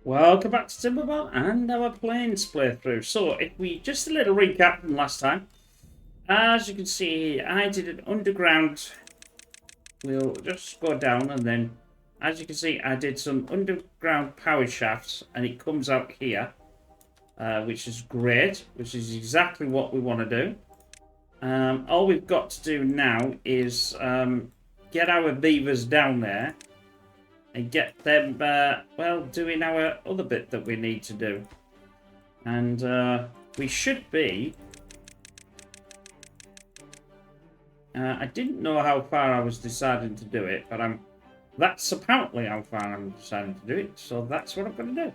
Welcome back to Timberborn and our Plains playthrough. So, if we just a little recap from last time. As you can see, I did an underground. We'll just go down and then, as you can see, I did some underground power shafts and it comes out here, which is great, which is exactly what we want to do. All we've got to do now is get our beavers down there and get them, well, doing our other bit that we need to do. And we should be... I didn't know how far I was deciding to do it, but that's apparently how far I'm deciding to do it, so that's what I'm going to do.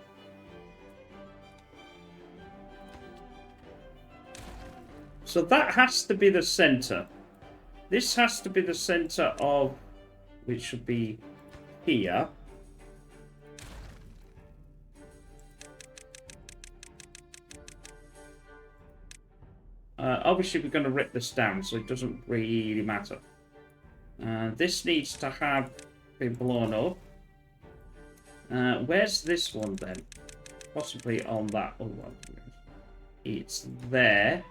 So that has to be the center. This has to be the center of... which should be here. Obviously, we're going to rip this down, so it doesn't really matter. This needs to have been blown up. Where's this one then? Possibly on that other one. It's there.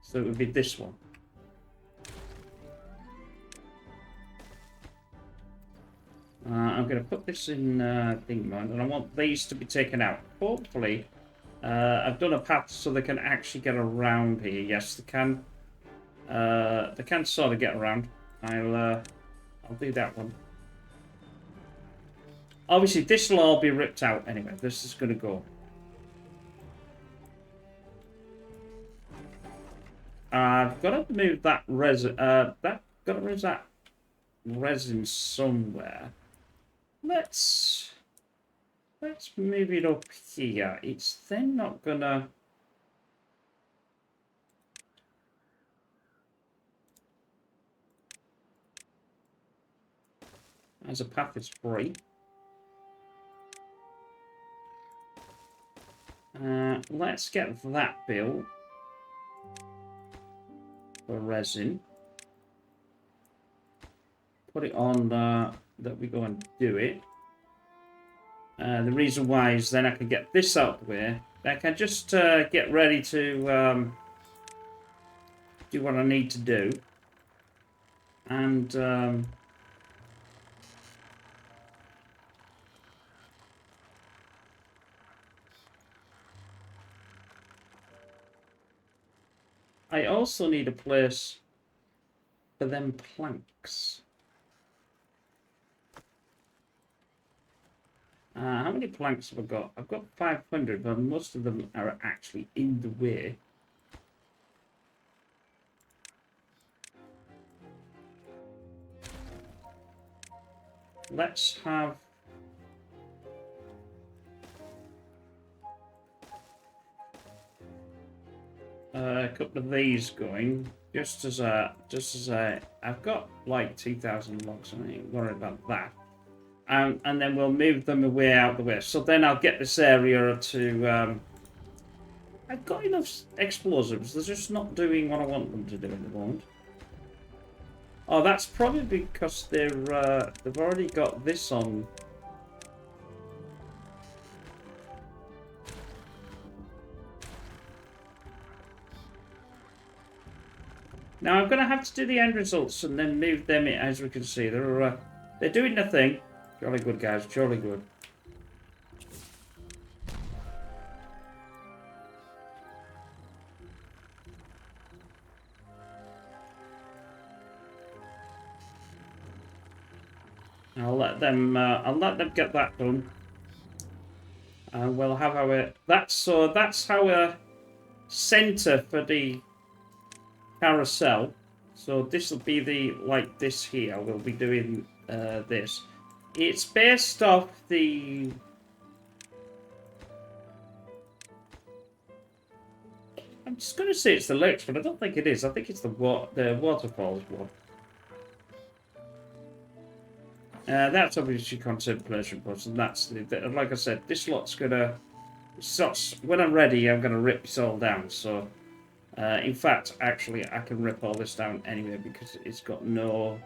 So it would be this one. I'm going to put this in thing mode, and I want these to be taken out. Hopefully, I've done a path so they can actually get around here. Yes, they can. They can sort of get around. I'll do that one. Obviously, this will all be ripped out anyway. This is going to go. I've got to move that resin. Got to move that resin somewhere. Let's move it up here. It's then not gonna. As a path is free. Let's get that built for resin. Put it on that we go and do it. The reason why is then I can get this out of the way. I can just get ready to do what I need to do. And I also need a place for them planks. How many planks have I got? I've got 500, but most of them are actually in the way. Let's have... a couple of these going, just as I've got like 2,000 logs, I ain't worried about that. And then we'll move them away out the way. So then I'll get this area to... I've got enough explosives. They're just not doing what I want them to do at the moment. Oh, that's probably because they've already got this on. Now I'm going to have to do the end results and then move them in, as we can see. They're doing their thing. Jolly good, guys. Jolly good. I'll let them get that done. And we'll have our... That's our center for the carousel. So this will be the... like this here. We'll be doing this. It's based off the... I'm just going to say it's the lakes, but I don't think it is. I think it's the waterfalls one. That's obviously contemplation plus, and that's like I said, this lot's gonna. When I'm ready, I'm gonna rip this all down. So, in fact, actually, I can rip all this down anyway because it's got no.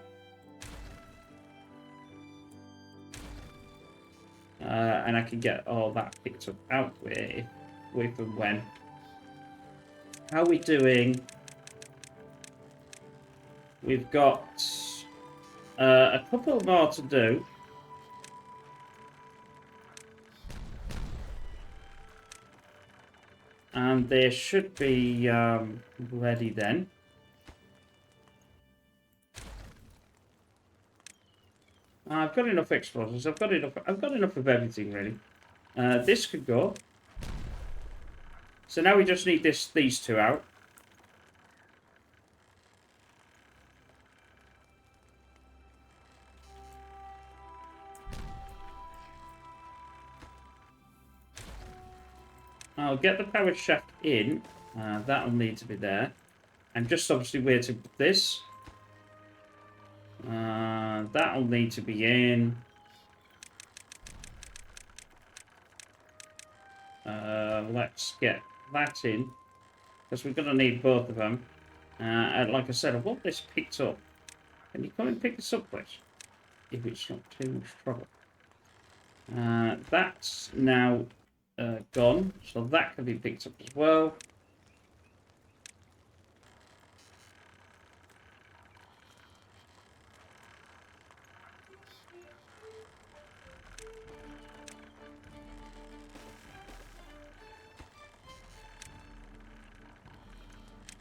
and I can get all that picked up out with and when. How are we doing? We've got a couple more to do. And they should be ready then. I've got enough explosives. I've got enough of everything really. This could go. So now we just need these two out. I'll get the power shaft in. That'll need to be there. I'm just obviously waiting for this. That'll need to be in. Let's get that in. Because we're going to need both of them. And like I said, I want this picked up. Can you come and pick this up, please? If it's not too much trouble. That's now gone. So that can be picked up as well.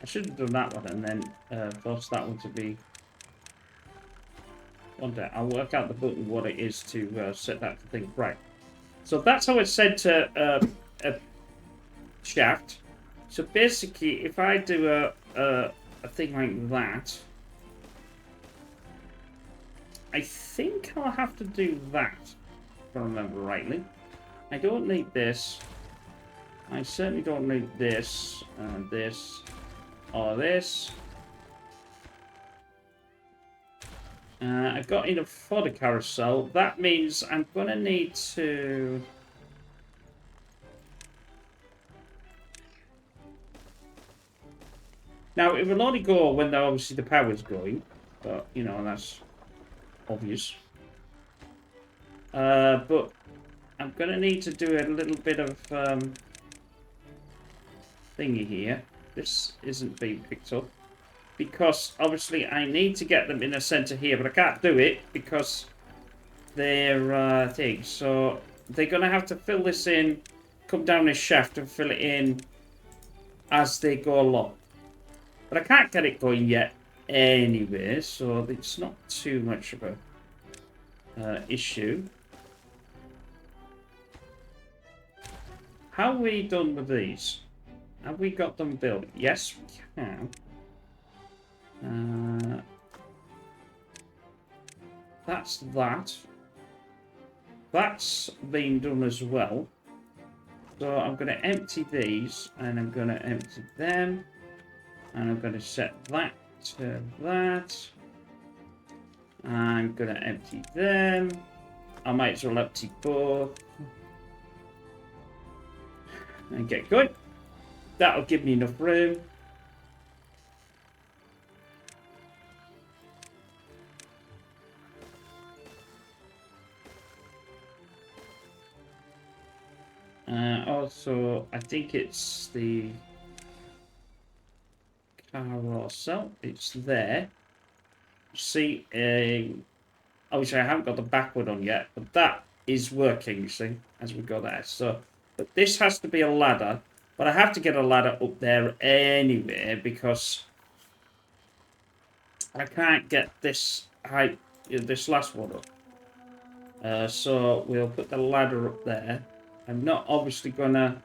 I should have done that one and then forced that one to be. One day I'll work out the button what it is to set that thing right. So that's how it's set to a shaft. So basically, if I do a thing like that, I think I'll have to do that. If I remember rightly. I don't need this. I certainly don't need this, this, or this. I've got enough for the carousel. That means I'm going to need to... Now, it will only go when obviously the power's going. But, you know, that's obvious. But I'm going to need to do a little bit of thingy here. This isn't being picked up. Because, obviously, I need to get them in the centre here. But I can't do it because they're things. So, they're going to have to fill this in, come down this shaft and fill it in as they go along. But I can't get it going yet anyway. So, it's not too much of a issue. How are we done with these? Have we got them built? Yes, we can. That's that. That's been done as well. So I'm going to empty these, and I'm going to empty them, and I'm going to set that to that. I'm going to empty them. I might as well empty both. And get going. That'll give me enough room. Also, I think it's the carousel. It's there. See, obviously I haven't got the backward on yet, but that is working, you see, as we go there. So, but this has to be a ladder, but I have to get a ladder up there anyway because I can't get this height, this last one up. So we'll put the ladder up there. I'm not obviously gonna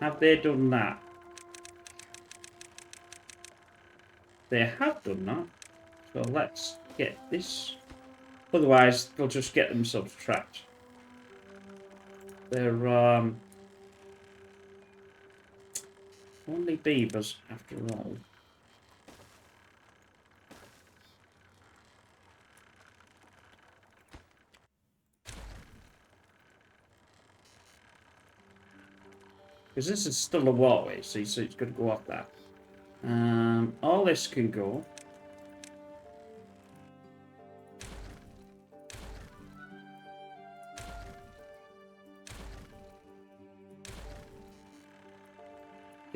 have they done that? They have done that. So let's get this. Otherwise, they'll just get themselves trapped. They're only beavers after all. Because this is still a waterway, see, so it's going to go off that. All this can go.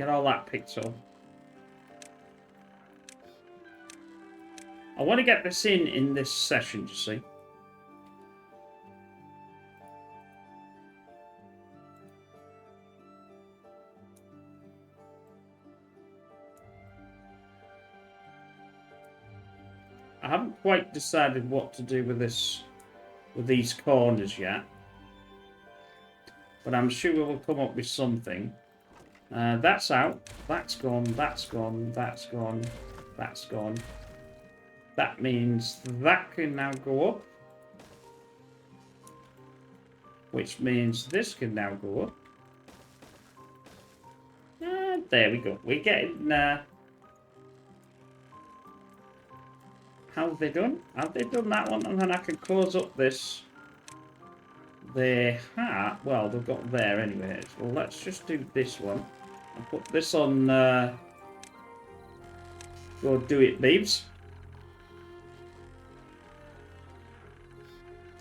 Get all that picked up. I want to get this in this session, you see. I haven't quite decided what to do with this, with these corners yet. But I'm sure we will come up with something. That's out. That's gone. That's gone. That's gone. That's gone. That means that can now go up. Which means this can now go up. And there we go. We're getting... how have they done? Have they done that one? And then I can close up this. They have... well, they've got there anyway. So let's just do this one. And put this on... go do it, Beavs.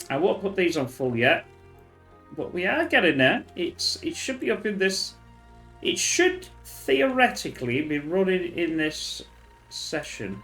I won't put these on full yet. But we are getting there. It should be up in this... it should theoretically be running in this session.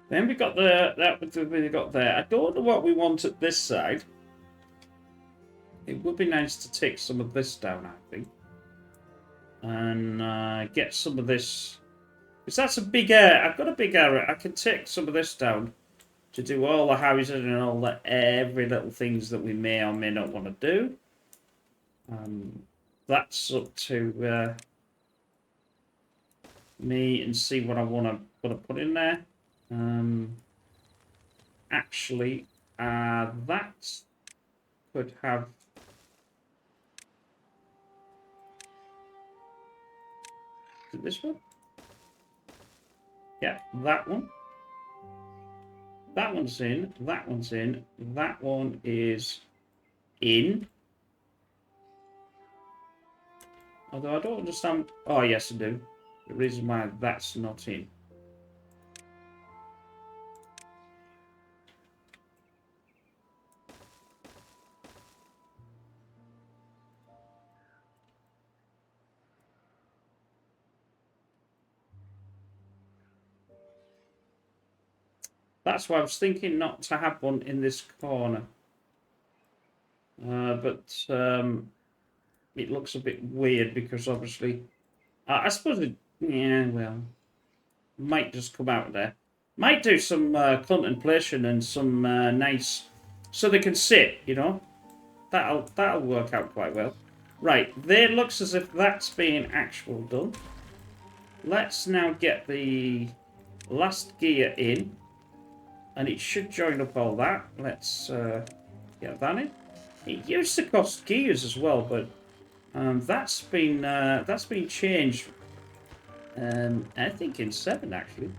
Then we got we got there. I don't know what we want at this side. It would be nice to take some of this down, I think, and get some of this. Because that's a big area. I've got a big area. I can take some of this down to do all the housing and all the every little things that we may or may not want to do. That's up to me and see what I want to put in there. Actually, that could have. Is it this one? Yeah, that one. That one's in. That one's in. That one is in. Although I don't understand. Oh, yes, I do. The reason why that's not in. That's why I was thinking not to have one in this corner. But it looks a bit weird because obviously... I suppose it... yeah, well... might just come out there. Might do some contemplation and some nice... so they can sit, you know? That'll work out quite well. Right, there looks as if that's being actual done. Let's now get the last gear in. And it should join up all that. Let's get that in. It used to cost gears as well, but that's been changed. I think in 7 actually.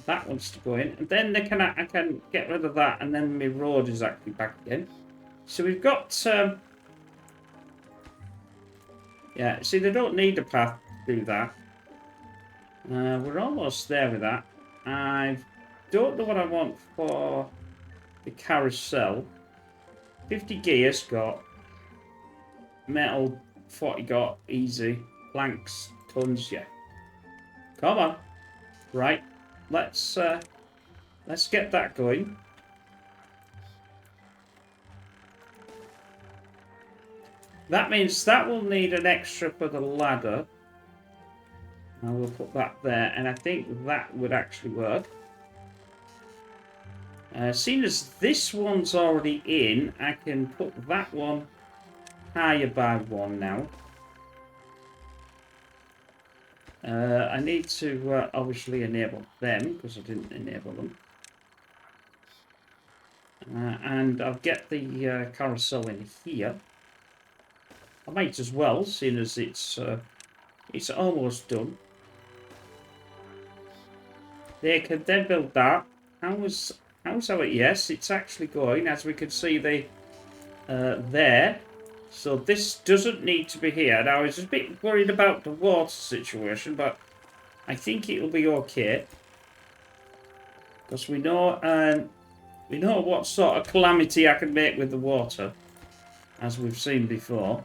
That wants to go in, and then I can get rid of that, and then my road is actually back again. So we've got. Yeah, see, they don't need a path. Do that. We're almost there with that. I don't know what I want for the carousel. 50 gears got. Metal 40 got. Easy. Planks, tons, yeah. Come on. Right. Let's get that going. That means that will need an extra for the ladder. I will put that there, and I think that would actually work. Seeing as this one's already in, I can put that one higher by 1 now. I need to obviously enable them, because I didn't enable them. And I'll get the carousel in here. I might as well, seeing as it's almost done. They can then build that. How's our... yes, it's actually going. As we can see, the there. So this doesn't need to be here. Now, I was a bit worried about the water situation, but I think it'll be okay. Because we know what sort of calamity I can make with the water, as we've seen before.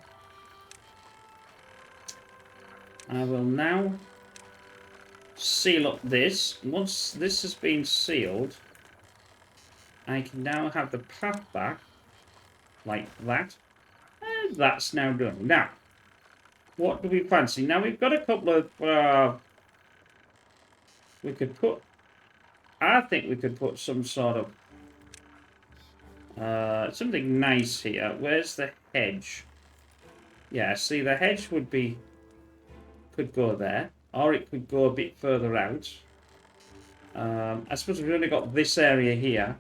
I will now seal up this. Once this has been sealed, I can now have the path back, like that. And that's now done. Now, what do we fancy? Now, we've got a couple of... we could put... I think we could put some sort of... something nice here. Where's the hedge? Yeah, see, the hedge would be... could go there. Or it could go a bit further out. I suppose we've only got this area here.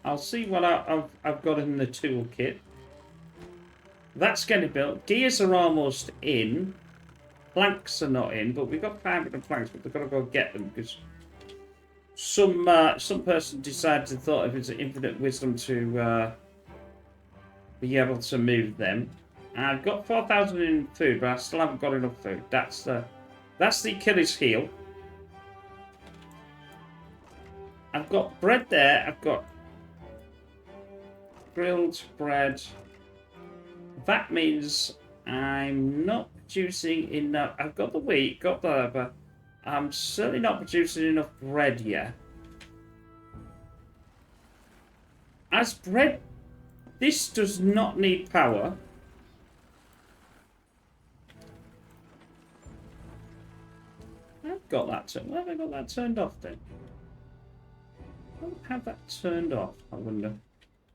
I'll see what I've got in the toolkit. That's getting built. Gears are almost in. Planks are not in, but we've got 500 planks, but we've got to go get them because some person decided to thought it was infinite wisdom to be able to move them. I've got 4,000 in food, but I still haven't got enough food. That's the Achilles heel. I've got bread there. I've got grilled bread. That means I'm not producing enough. I've got the wheat, got that, but I'm certainly not producing enough bread yet. As bread, this does not need power. I've got that turned. Why have I got that turned off then? I don't have that turned off, I wonder.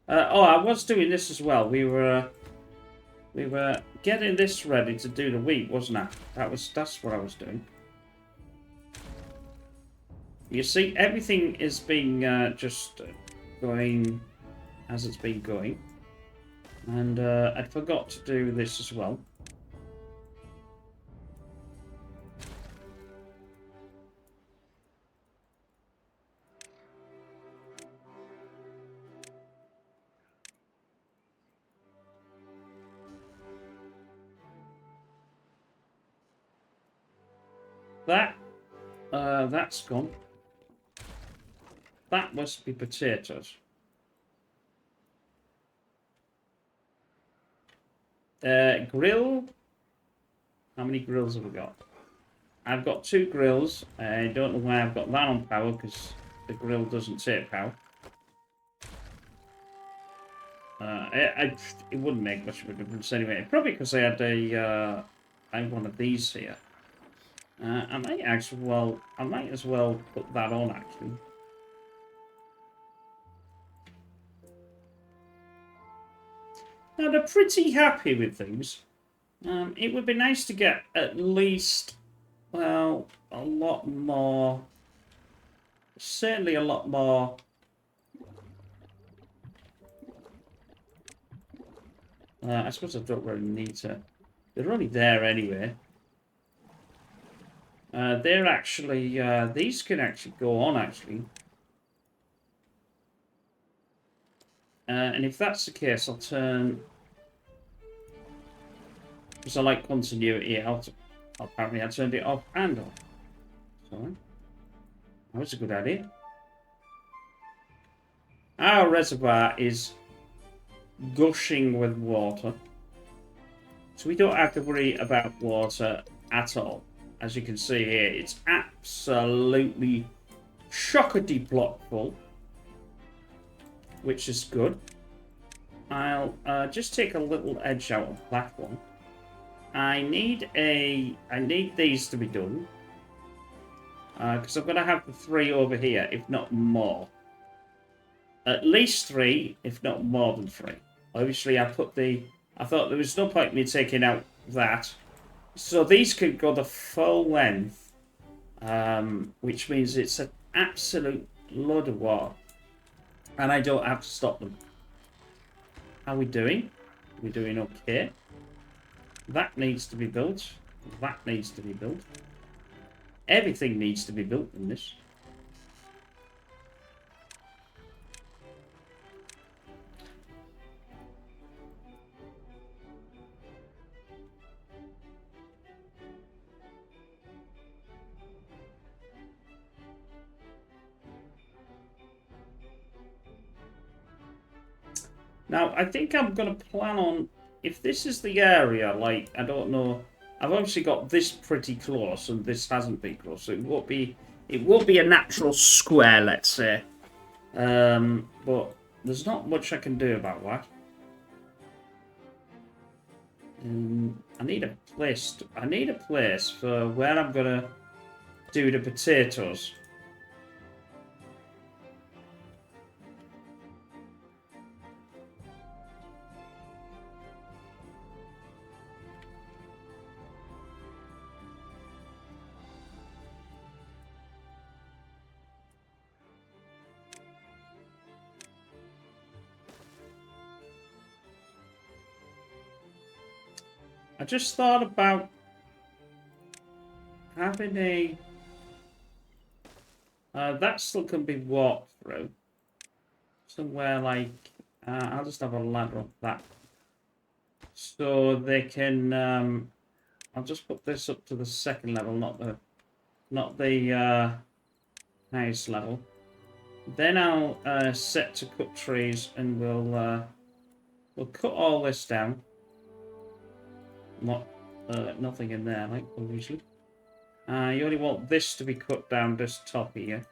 Oh, I was doing this as well. We were getting this ready to do the wheat, wasn't I? That's what I was doing. You see, everything is being just going as it's been going. And I forgot to do this as well. That's gone. That must be potatoes. Grill. How many grills have we got? I've got 2 grills. I don't know why I've got that on power because the grill doesn't take power. It wouldn't make much of a difference anyway. Probably because I had I had one of these here. I might as well put that on actually. Now they're pretty happy with things. It would be nice to get at least, well, a lot more. Certainly a lot more. I suppose I don't really need to. They're only there anyway. They're actually, these can actually go on, actually. And if that's the case, I'll turn... Because I like continuity, apparently I turned it off and off. Sorry. That was a good idea. Our reservoir is gushing with water. So we don't have to worry about water at all. As you can see here, it's absolutely chockety-block full, which is good. I'll just take a little edge out of that one. I need these to be done because I'm going to have the 3 over here, if not more. At least 3, if not more than 3. Obviously, I thought there was no point in me taking out that. So these could go the full length, which means it's an absolute load of water. And I don't have to stop them. How are we doing? We're doing okay. That needs to be built. That needs to be built. Everything needs to be built in this. Now, I think I'm going to plan on, if this is the area, like, I don't know, I've obviously got this pretty close, and this hasn't been close, so it won't be a natural square, let's say. But there's not much I can do about that. I need a place for where I'm going to do the potatoes. I just thought about having a... that still can be walked through. Somewhere like... I'll just have a ladder up that. So they can... I'll just put this up to the second level, not the highest level. Then I'll set to cut trees, and we'll cut all this down. Nothing in there, like obviously. You only want this to be cut down, this top here.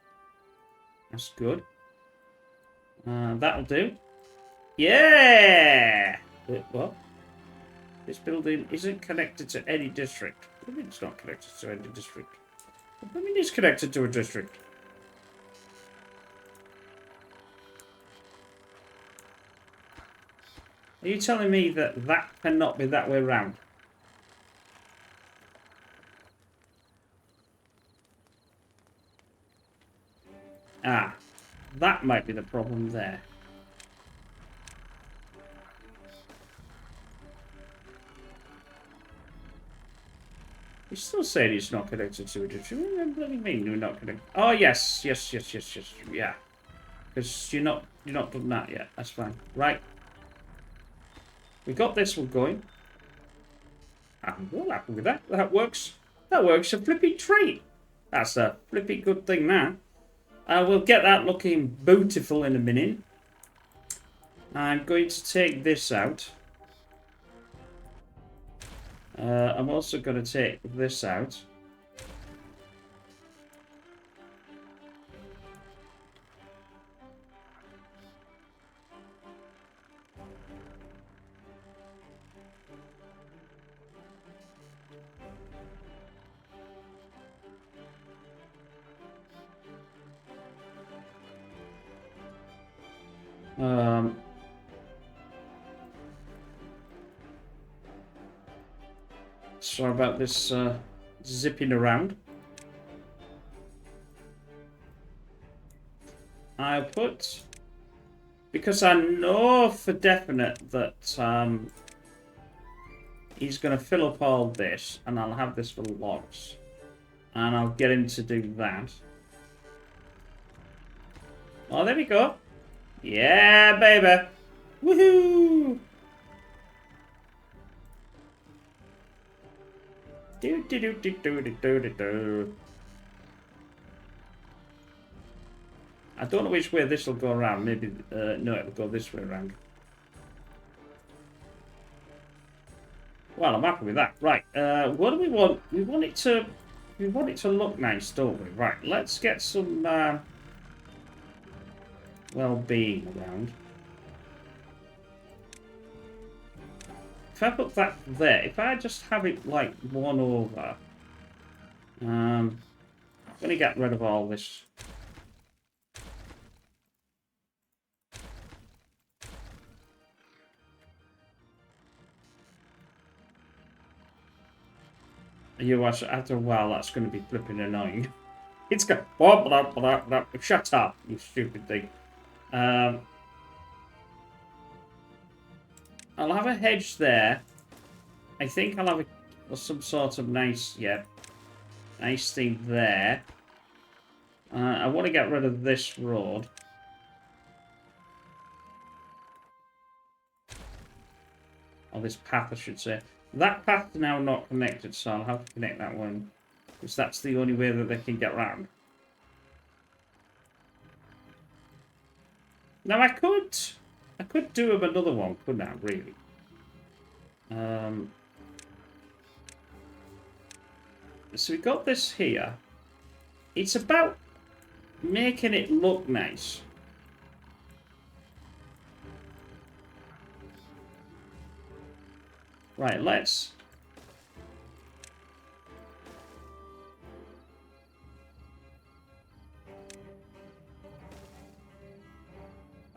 That's good. That'll do. Yeah! What? This building isn't connected to any district. What do you mean it's not connected to any district? What do you mean it's connected to a district? Are you telling me that that cannot be that way round? Ah, that might be the problem there. You still saying it's not connected to a district. What do you mean you're not connected? Oh yes, yeah. Because you're not done that yet. That's fine. Right. We got this one going. I'm well happy with that. That works. That works a flipping treat. That's a flipping good thing now. We'll get that looking beautiful in a minute. I'm going to take this out. I'm also going to take this out. Sorry about this zipping around. I'll put... Because I know for definite that he's going to fill up all this, and I'll have this for logs. And I'll get him to do that. Oh, there we go. Yeah, baby. Woohoo! I don't know which way this will go around. Maybe no, it'll go this way around. Well, I'm happy with that. Right. What do we want? We want it to look nice, don't we? Right. Let's get some well-being around. If I put that there, if I just have it like one over, I'm going to get rid of all this. You watch, after a while, that's going to be flipping annoying. It's going, shut up, you stupid thing. I'll have a hedge there. I think I'll have some sort of nice, yeah. Nice thing there. I want to get rid of this road. Or this path, I should say. That path's now not connected, so I'll have to connect that one. Because that's the only way that they can get round. Now I could do them another one, couldn't I, really? So we got this here. It's about making it look nice. Right, let's...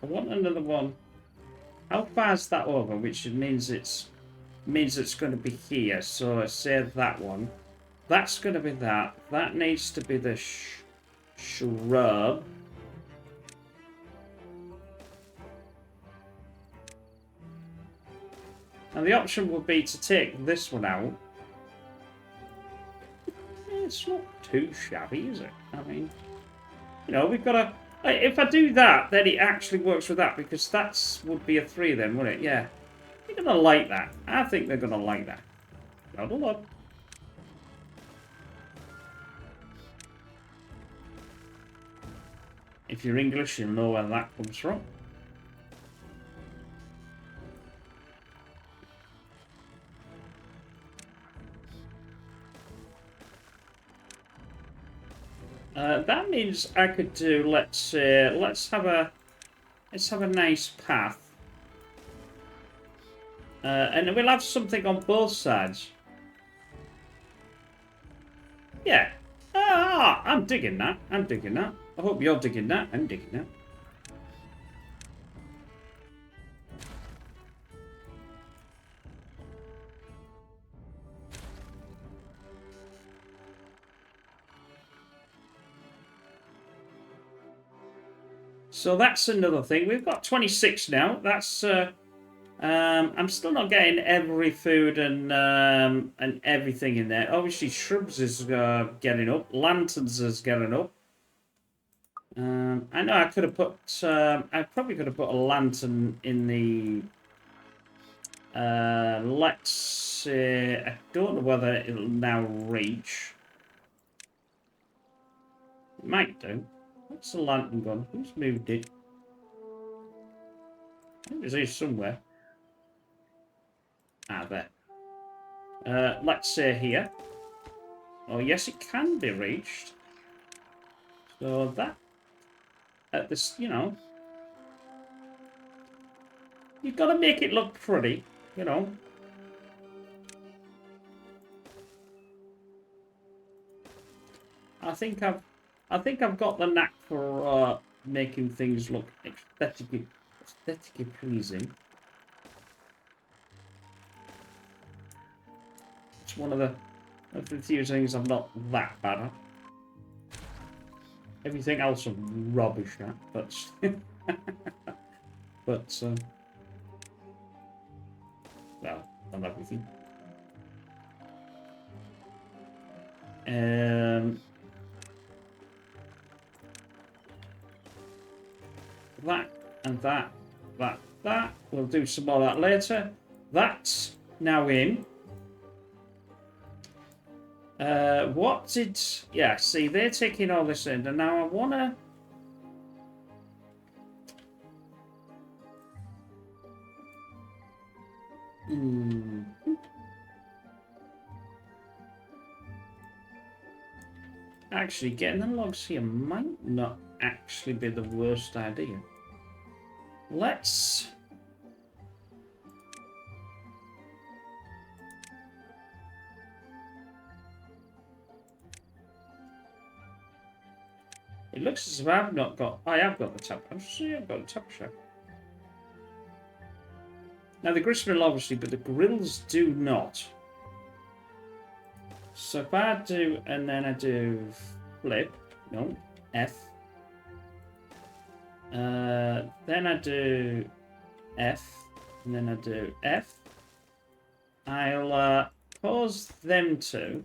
I want another one. How far is that over? Which means it's going to be here. So I say that one. That's going to be that. That needs to be the shrub. And the option would be to take this one out. It's not too shabby, is it? I mean, you know, we've got to... If I do that, then it actually works with that, because that would be a 3 then, wouldn't it? Yeah. They're going to like that. I think they're going to like that. Not a lot. If you're English, you'll know where that comes from. That means I could do, let's have a nice path. And we'll have something on both sides. Yeah. I'm digging that. I'm digging that. I hope you're digging that. I'm digging that. So that's another thing. We've got 26 now. That's I'm still not getting every food and everything in there. Obviously, shrubs is getting up. Lanterns is getting up. I know I could have put. I probably could have put a lantern in the. Let's say I don't know whether it'll now reach. It might do. What's the lantern gone? Who's moved it? I think it's here somewhere. Ah, there. Let's say here. Oh, yes, it can be reached. So that... At this, you know... You've got to make it look pretty, you know. I think I've got the knack for making things look aesthetically pleasing. It's one of the few things I'm not that bad at. Everything else I'm rubbish at, but well, not everything. That and that. We'll do some more of that later. That's now in. What did... Yeah, see, they're taking all this in, and now I want to... Actually, getting the logs here might not actually be the worst idea. Let's... It looks as if I've not got... I have got the top. I'm sure I've got the top shack. Now, the gristmill obviously, but the grills do not. So if I do, and then I do flip, no, F. Then I do F, and then I do F. I'll pause them two.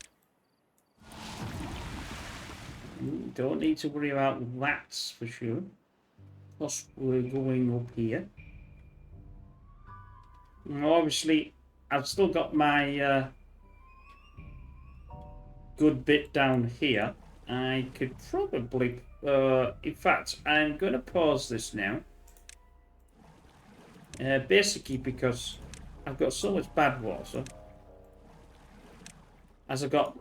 Don't need to worry about that for sure. Plus, we're going up here. And obviously, I've still got my good bit down here. I could probably... in fact, I'm going to pause this now. Basically because I've got so much bad water. As I've got...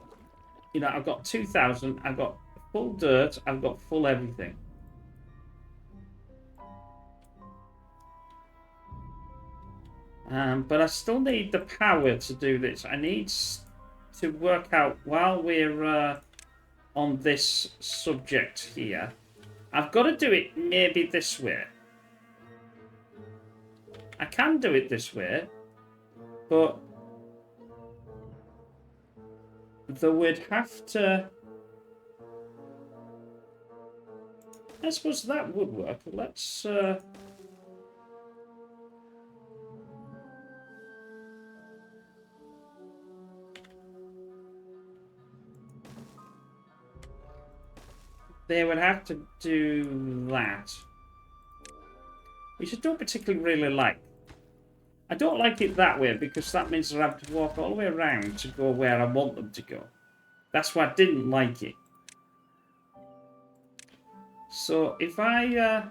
You know, I've got 2,000. I've got full dirt. I've got full everything. But I still need the power to do this. I need to work out while we're on this subject here. I've got to do it maybe this way. I can do it this way, but there would have to... I suppose that would work. Let's... They would have to do that. Which I don't particularly really like. I don't like it that way because that means I have to walk all the way around to go where I want them to go. That's why I didn't like it. So if I...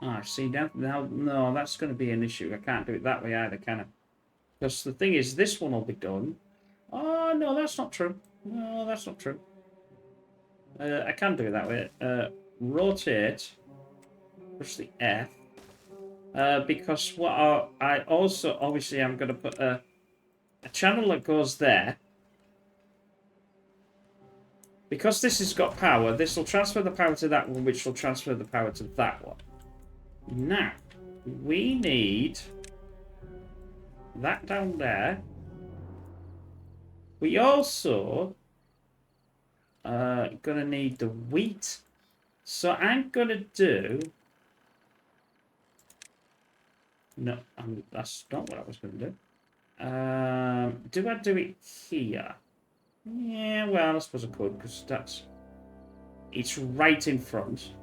Ah, see, now, no, that's going to be an issue. I can't do it that way either, can I? Because the thing is, this one will be done. Oh, no, that's not true. No, that's not true. I can do it that way. Rotate. Push the F. Because what I also, obviously, I'm going to put a channel that goes there. Because this has got power, this will transfer the power to that one, which will transfer the power to that one. Now, we need that down there. We also gonna need the wheat. So I'm gonna do... No, that's not what I was gonna do. Do I do it here? Yeah, well, I suppose I could, because that's... It's right in front.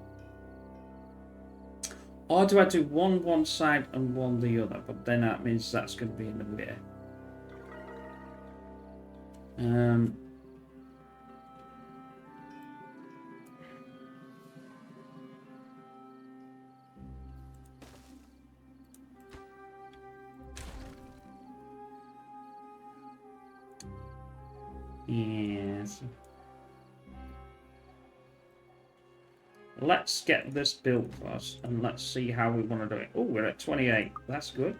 Or do I do one side and one the other? But then that means that's going to be in the way. Yes. Let's get this built first, and let's see how we want to do it. Oh, we're at 28. That's good.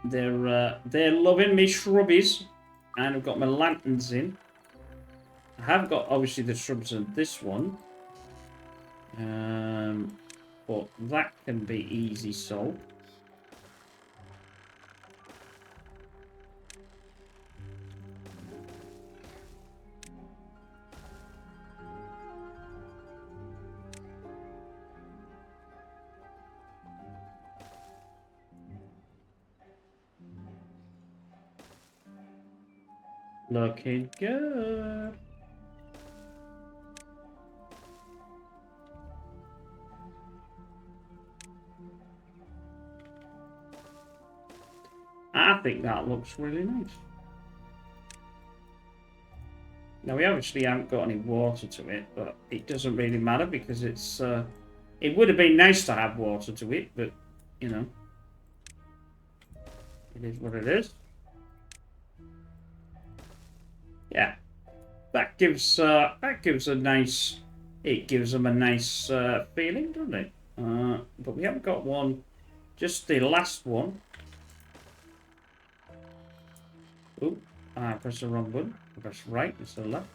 They're loving me shrubbies, and I've got my lanterns in. I have got obviously the shrubs in this one, but that can be easy solved. Looking good. I think that looks really nice. Now we obviously haven't got any water to it, but it doesn't really matter because it's it would have been nice to have water to it, but you know, it is what it is. Yeah, that gives a nice, it gives them a nice feeling, doesn't it? But we haven't got one, just the last one. Oh, I pressed the wrong button. I pressed right instead of left.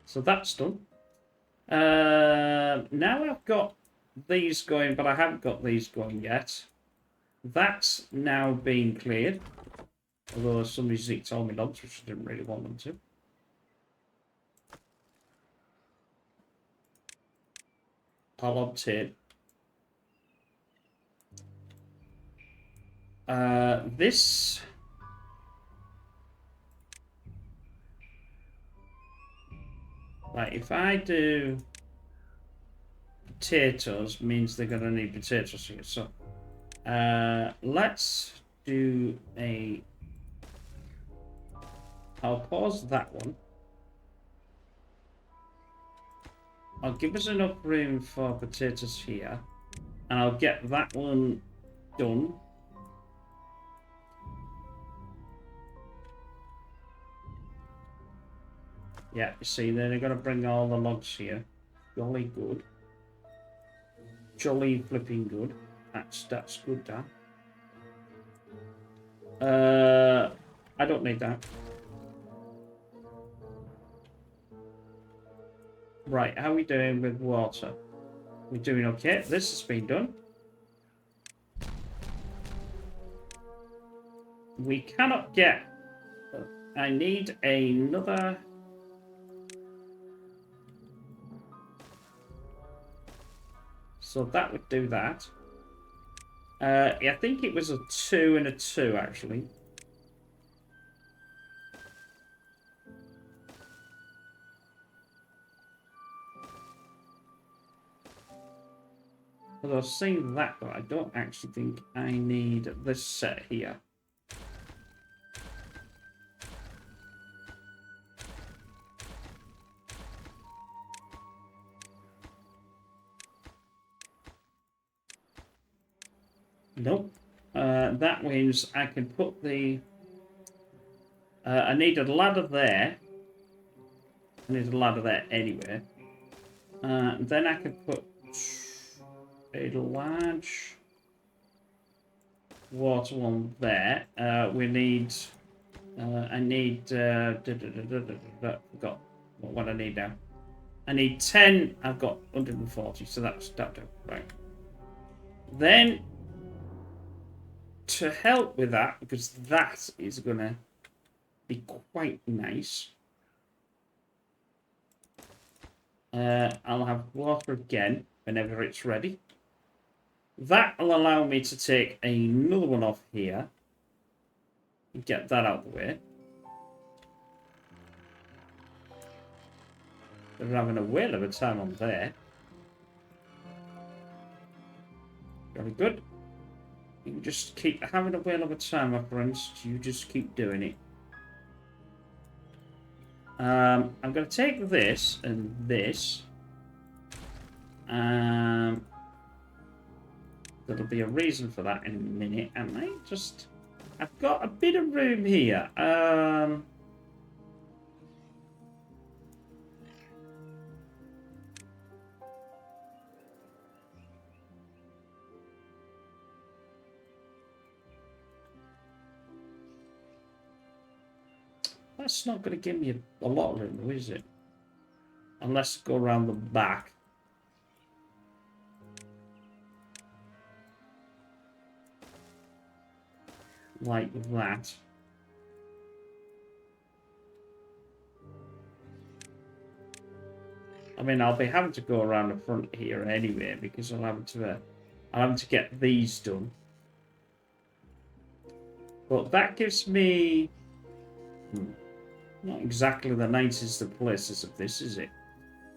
So that's done. Now I've got these going, but I haven't got these going yet. That's now been cleared. Although somebody's eaten all my logs, which I didn't really want them to. I'll obtain. This. Right, if I do potatoes, means they're going to need potatoes here. So, let's do a. I'll pause that one. I'll give us enough room for potatoes here, and I'll get that one done. Yeah, you see, then they're going to bring all the logs here. Jolly good. Jolly flipping good. That's good, Dan. I don't need that. Right, how are we doing with water? We're doing okay. This has been done. We cannot get... I need another... So that would do that. I think it was a 2 and a 2, actually. But I was saying that, but I don't actually think I need this set here. Nope. That means I can put the... I need a ladder there. I need a ladder there anyway. Then I can put a large water one there. We need... I need... forgot what I need now. I need 10. I've got 140, so that's that. Right. Then... to help with that, because that is going to be quite nice, I'll have water again whenever it's ready. That will allow me to take another one off here and get that out of the way. They're having a whale of a time on there. Very good. You just keep having a whale of a time, my friends. You just keep doing it. I'm going to take this and this. There'll be a reason for that in a minute. And I've got a bit of room here. That's not going to give me a lot of room, is it? Unless I go around the back. Like that. I mean, I'll be having to go around the front here anyway, because I'll have to get these done. But that gives me... not exactly the nicest of places of this, is it?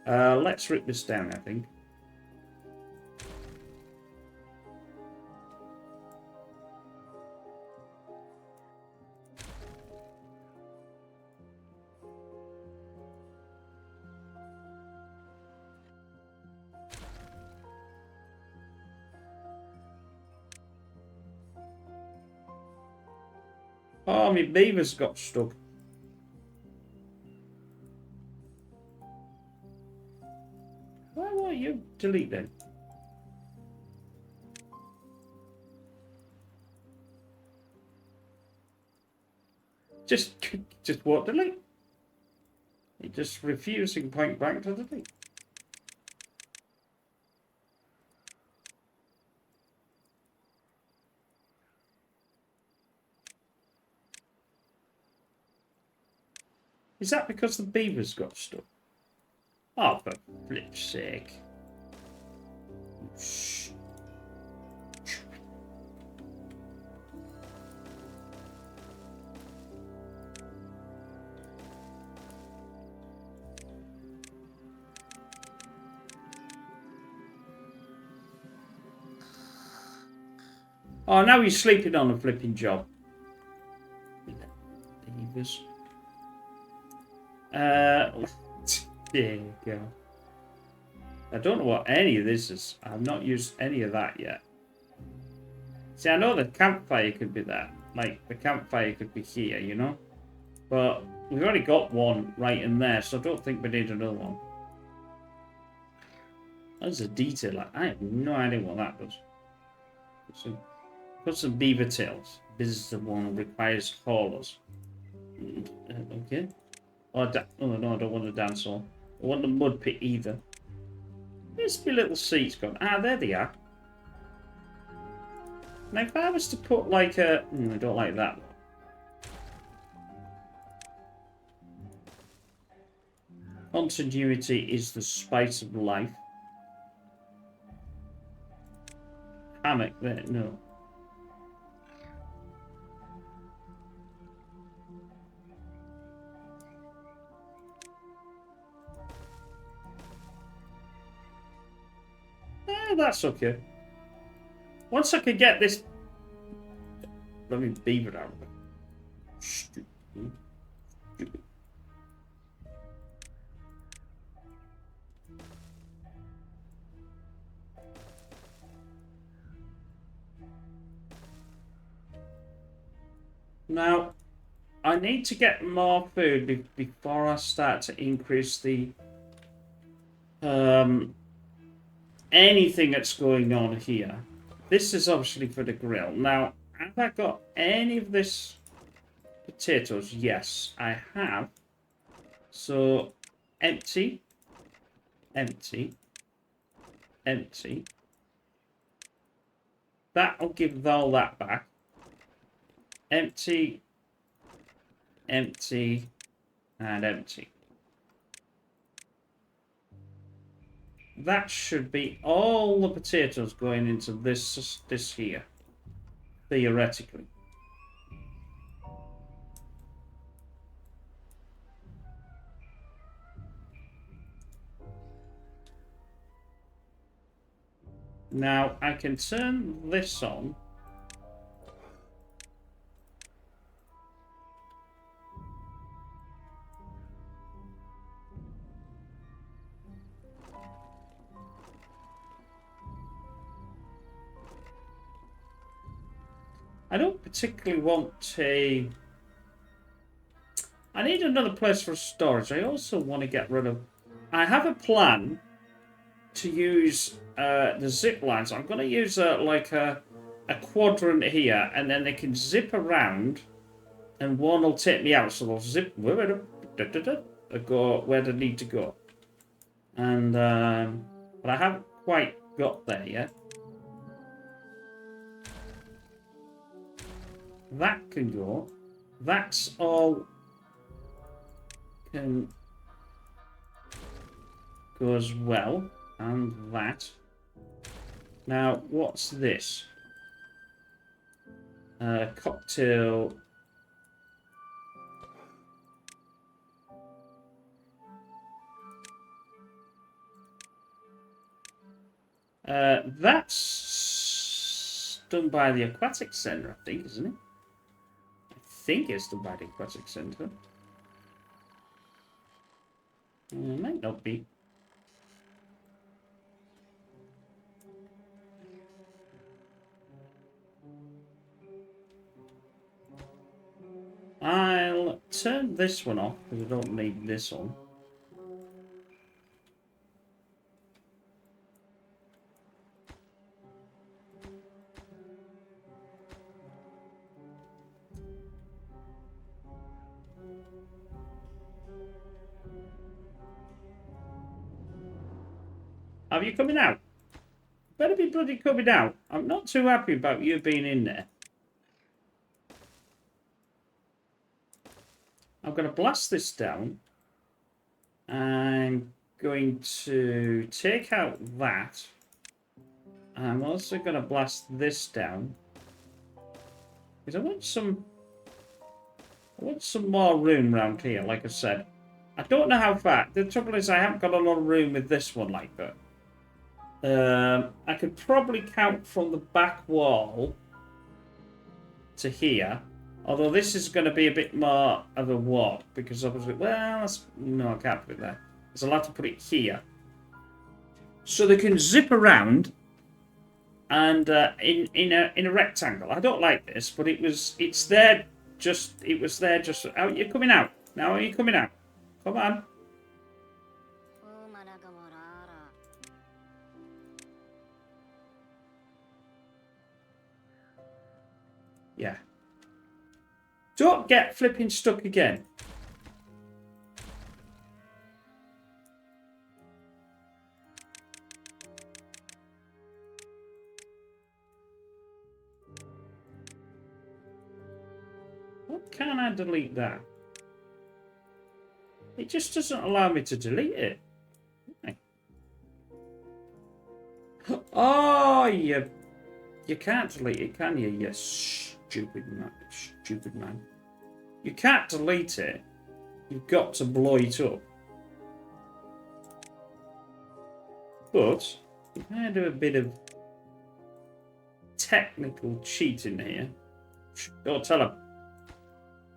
Let's rip this down, I think. Oh, my beavers got stuck. Why won't you delete them? Just won't delete. You're just refusing point blank to delete. Is that because the beavers got stuck? Oh, for flip's sake. Shh. Oh, now he's sleeping on a flipping job. Beavers. There you go. I don't know what any of this is. I've not used any of that yet. See, I know the campfire could be there. Like, the campfire could be here, you know? But we've already got one right in there, so I don't think we need another one. That's a detail. I have no idea what that does. Put some beaver tails. Visitor one requires haulers. Okay. Oh no, I don't want a dance hall. I want the mud pit either. Where's my little seats gone? Ah, there they are. Now, if I was to put like a... I don't like that. Continuity is the spice of life. Hammock there, no. That's okay. Once I can get this... Let me beaver out of it. Stupid. Stupid. Now, I need to get more food before I start to increase the... anything that's going on here. This is obviously for the grill. Now, have I got any of this potatoes? Yes, I have. So, empty, empty, empty. That'll give all that back. Empty, empty, and empty. That should be all the potatoes going into this here, theoretically. Now, I can turn this on. I don't particularly want a... I need another place for storage. I also want to get rid of... I have a plan to use the zip lines. I'm going to use like a quadrant here, and then they can zip around, and one will take me out. So they'll zip... go where they need to go. And... but I haven't quite got there yet. That can go. That's all can go as well. And that. Now, what's this? Cocktail. That's done by the Aquatic Centre, I think, isn't it? I think it's done by the Aquatic Centre. It might not be. I'll turn this one off because I don't need this on. Are you coming out? Better be bloody coming out. I'm not too happy about you being in there. I'm going to blast this down. I'm going to take out that. I'm also going to blast this down. Because I want some more room around here, like I said. I don't know how far. The trouble is I haven't got a lot of room with this one like that. I could probably count from the back wall to here. Although this is going to be a bit more of a walk. Because obviously, well, no, I can't put it there. Because I'll have to put it here. So they can zip around and in a rectangle. I don't like this, but it was there just. Oh, you're coming out. Now are you coming out? Come on. Yeah. Don't get flipping stuck again. What can I delete that? It just doesn't allow me to delete it. Oh, you can't delete it, can you? You stupid man. You can't delete it. You've got to blow it up. But if I do a bit of technical cheating here, don't tell them.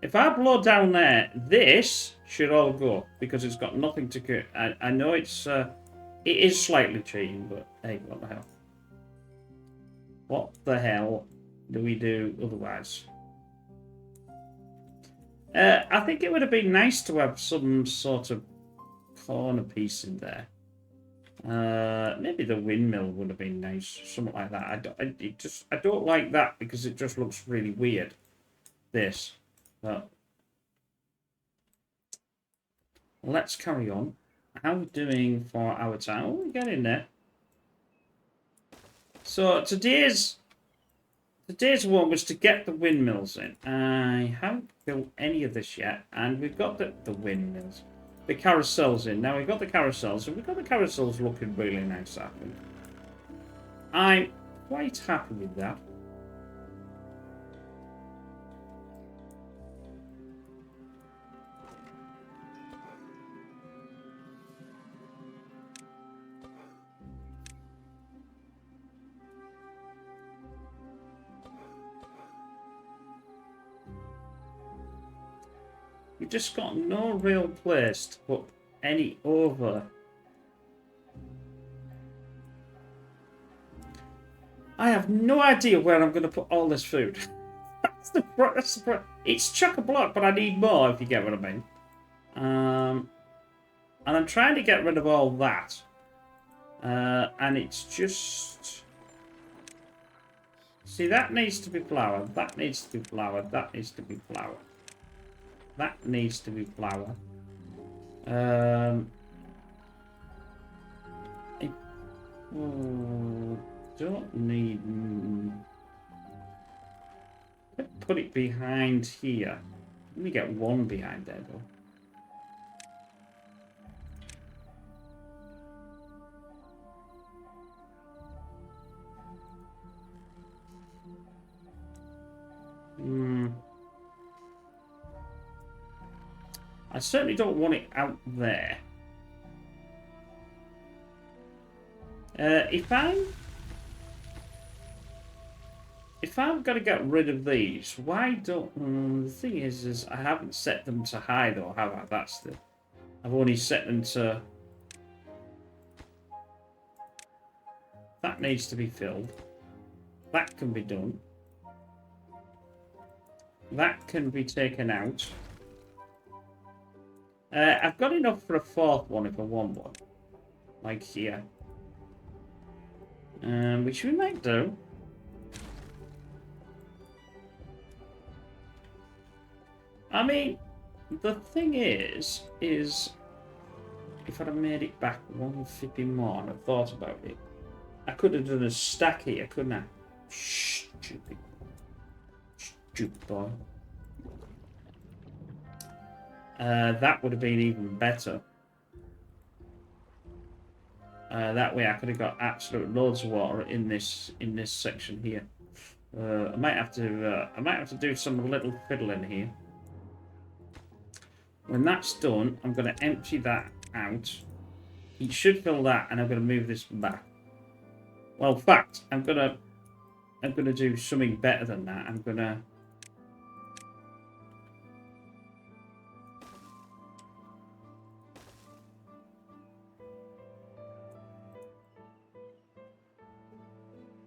If I blow down there, this should all go because it's got nothing to go. I know it is slightly cheating, but hey, what the hell? What the hell do we do otherwise? I think it would have been nice to have some sort of corner piece in there. Maybe the windmill would have been nice, something like that. I don't like that because it just looks really weird. This, but let's carry on. How are we doing for our time? Oh, we get in there. So today's one was to get the windmills in. I haven't built any of this yet, and we've got the windmills, the carousels in. Now we've got the carousels, and we've got the carousels looking really nice, I think. I'm quite happy with that. We've just got no real place to put any over. I have no idea where I'm going to put all this food. That's the it's chock-a-block, but I need more, if you get what I mean. And I'm trying to get rid of all that. And it's just... See, that needs to be flour. That needs to be flour. That needs to be flour. That needs to be flour. Don't need... Put it behind here. Let me get one behind there, though. I certainly don't want it out there. If I've got to get rid of these, why don't... the thing is I haven't set them to high, though, have I? That's the... I've only set them to... That needs to be filled. That can be done. That can be taken out. I've got enough for a fourth one if I want one. Like here. Which we might do. I mean, the thing is if I'd have made it back one flipping more and I thought about it, I could have done a stack here, couldn't I? Stupid boy. That would have been even better. That way I could have got absolute loads of water in this section here. I might have to do some little fiddling here. When that's done, I'm going to empty that out. It should fill that, and I'm going to move this back. Well, in fact, I'm gonna do something better than that. I'm gonna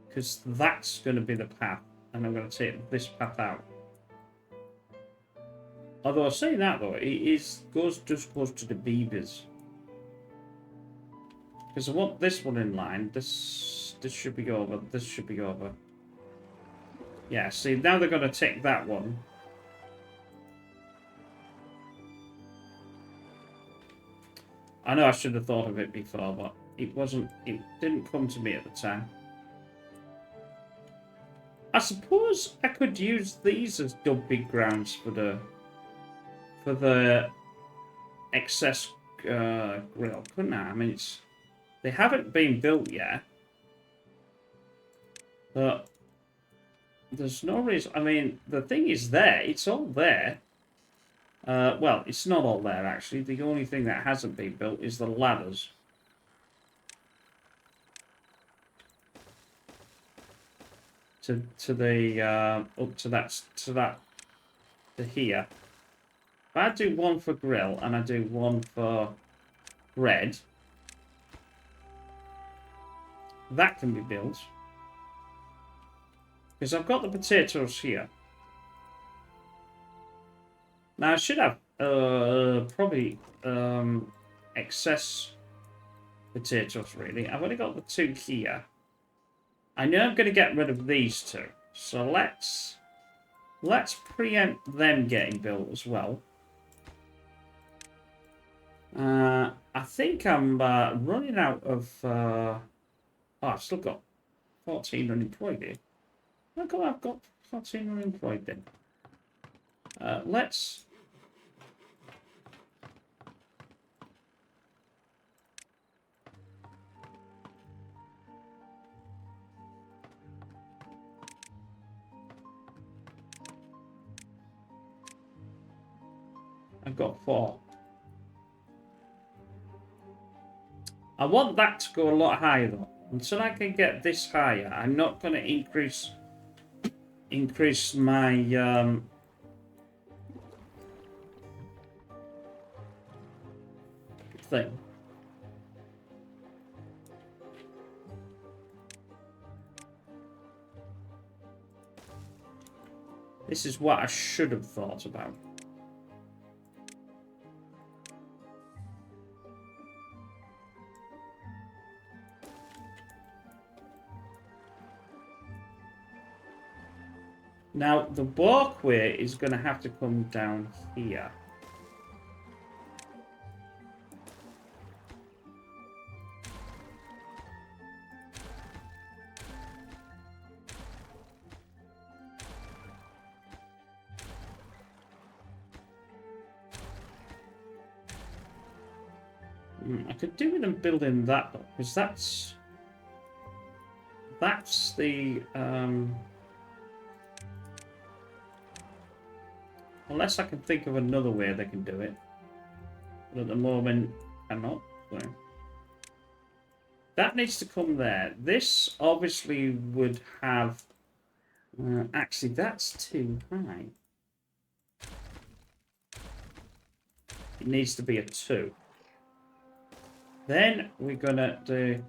because that's going to be the path, and I'm going to take this path out. Although saying that though, it just goes to the beavers. Because I want this one in line. This should be over. This should be over. Yeah. See, now they're going to take that one. I know I should have thought of it before, but it wasn't. It didn't come to me at the time. I suppose I could use these as dumping grounds for the excess grill, couldn't I? I mean, they haven't been built yet, but there's no reason. I mean, the thing is there. It's all there. Well, it's not all there, actually. The only thing that hasn't been built is the ladders. To the up to that to here. If I do one for grill and I do one for bread, that can be built. Because I've got the potatoes here. Now I should have probably excess potatoes really. I've only got the 2 here. I know I'm going to get rid of these 2. So let's preempt them getting built as well. I think I'm running out of... oh, I've still got 14 unemployed here. How come I've got 14 unemployed then? Let's... I've got 4. I want that to go a lot higher though. Until I can get this higher, I'm not going to increase my thing. This is what I should have thought about. Now, the walkway is going to have to come down here. I could do with them building that, though, because that's the... Unless I can think of another way they can do it. But at the moment, I'm not. So. That needs to come there. This obviously would have... actually, that's too high. It needs to be a 2. Then we're going to do...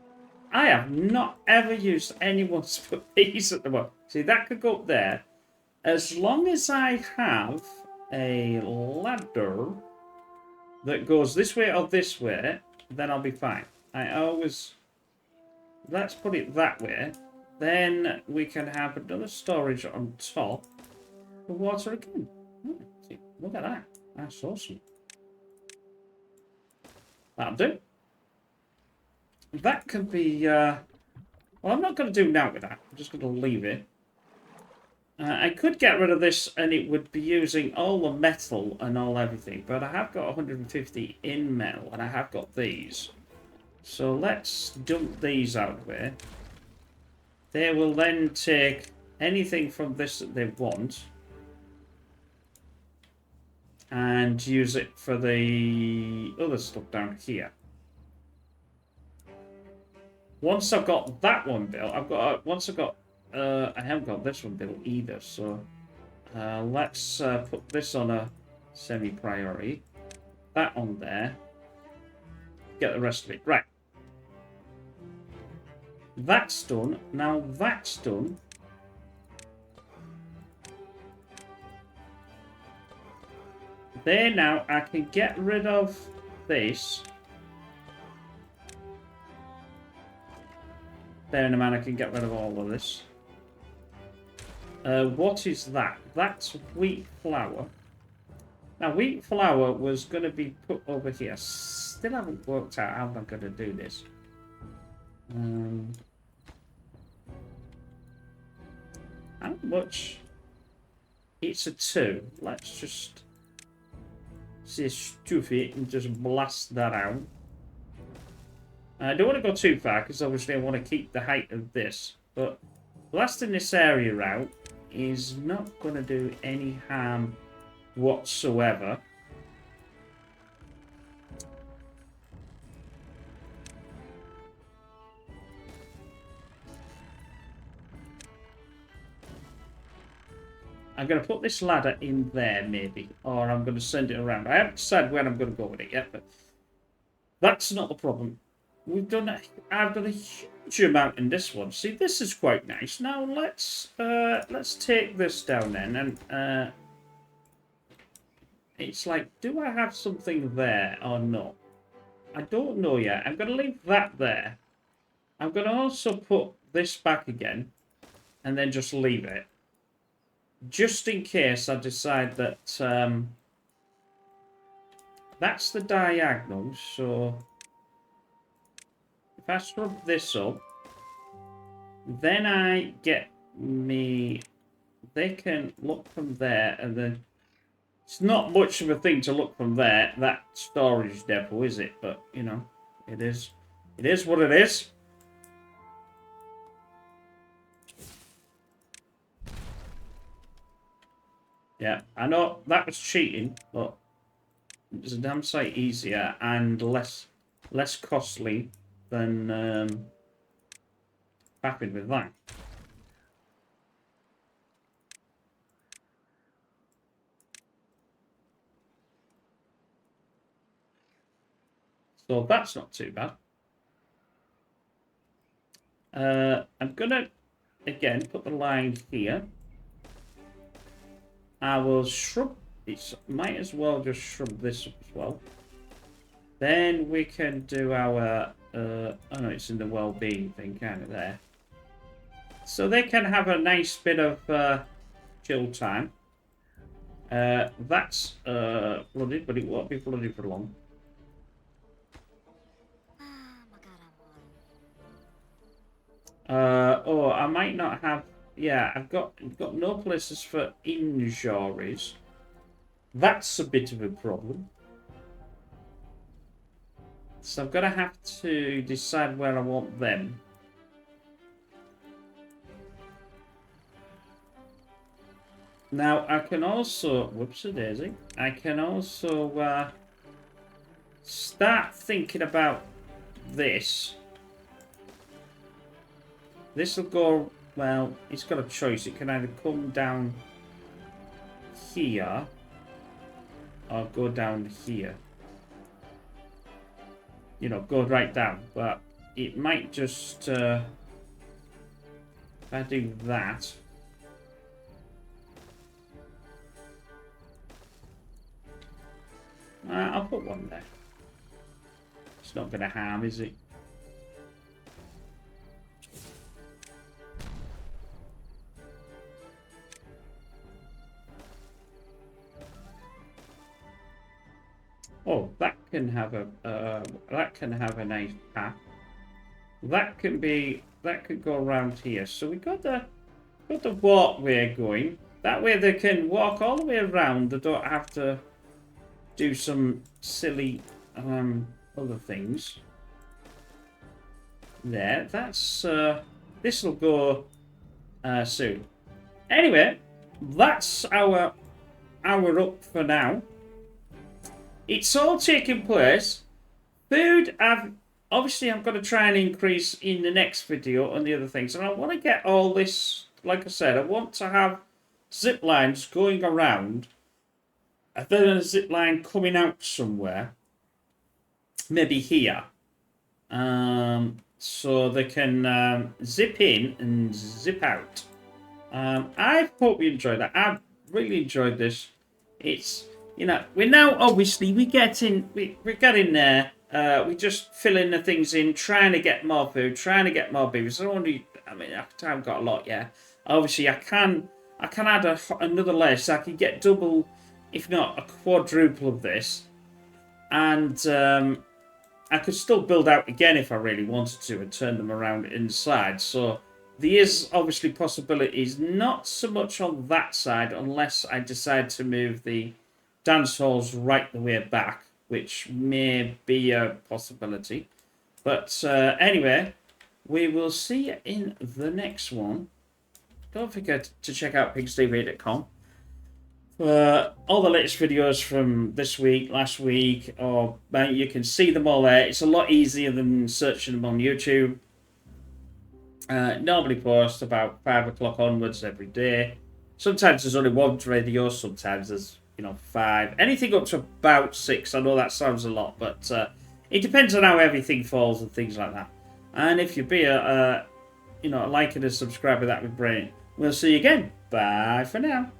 I have not ever used anyone's for these at the moment. See, that could go up there. As long as I have a ladder that goes this way or this way, then I'll be fine. I always... Let's put it that way. Then we can have another storage on top for water again. Oh, see, look at that. That's awesome. That'll do. That could be... well, I'm not going to do now with that. I'm just going to leave it. I could get rid of this and it would be using all the metal and all everything, but I have got 150 in metal and I have got these. So let's dump these out of here. They will then take anything from this that they want and use it for the other stuff down here. Once I've got that one built, I haven't got this one built either, so let's put this on a semi-priority. That on there. Get the rest of it. Right. That's done. Now that's done. There now, I can get rid of this. Bearing in mind I can get rid of all of this. What is that? That's wheat flour. Now, wheat flour was going to be put over here. Still haven't worked out how I'm going to do this. How much? It's a 2. Let's just say stuff it and just blast that out. I don't want to go too far because obviously I want to keep the height of this. But blasting this area out is not going to do any harm whatsoever. I'm going to put this ladder in there, maybe. Or I'm going to send it around. I haven't decided when I'm going to go with it yet, but that's not the problem. I've done a huge amount in this one. See, this is quite nice. Now let's take this down then, and it's like, do I have something there or not? I don't know yet. I'm going to leave that there. I'm going to also put this back again, and then just leave it, just in case I decide that that's the diagonal. So if I scrub this up, then I get me... They can look from there, and then... It's not much of a thing to look from there, that storage depot, is it? But, you know, it is. It is what it is. Yeah, I know that was cheating, but it was a damn sight easier and less costly than happy with that. So that's not too bad. I'm gonna again put the line here. I will shrub. It might as well just shrub this up as well. Then we can do our. Oh no, it's in the well-being thing, kind of there. So they can have a nice bit of chill time. That's flooded, but it won't be flooded for long. Oh, I might not have. Yeah, I've got no places for injuries. That's a bit of a problem. So I'm gonna have to decide where I want them. Now I can also, whoopsie-daisy, I can also start thinking about this. This will go, well, it's got a choice. It can either come down here or go down here. You know, go right down. But it might just, if I do that. I'll put one there. It's not going to harm, is it? Oh, that can have a nice path. That could go around here. So we got the Got the walkway going. That way they can walk all the way around. They don't have to do some silly other things. There, that's this will go soon. Anyway, that's our hour up for now. It's all taking place. Food, obviously I'm going to try and increase in the next video on the other things, and I want to get all this. Like I said, I want to have zip lines going around, and then a zip line coming out somewhere, maybe here. So they can zip in and zip out. I hope you enjoyed that. I've really enjoyed this. It's, you know, we're now obviously we're getting there. We just filling the things in, trying to get more food, trying to get more beavers. I mean, I haven't got a lot yet. Obviously, I can add another layer, so I can get double, if not a quadruple of this, and I could still build out again if I really wanted to and turn them around inside. So there is obviously possibilities, not so much on that side unless I decide to move the dance halls right the way back, which may be a possibility. But anyway, we will see you in the next one. Don't forget to check out pigstv.com for all the latest videos from this week, last week, or you can see them all there. It's a lot easier than searching them on YouTube. Normally post about 5 o'clock onwards every day. Sometimes there's only one video, sometimes there's 5. Anything up to about 6. I know that sounds a lot, but it depends on how everything falls and things like that. And if you be a like and a subscriber, that would be brilliant. We'll see you again. Bye for now.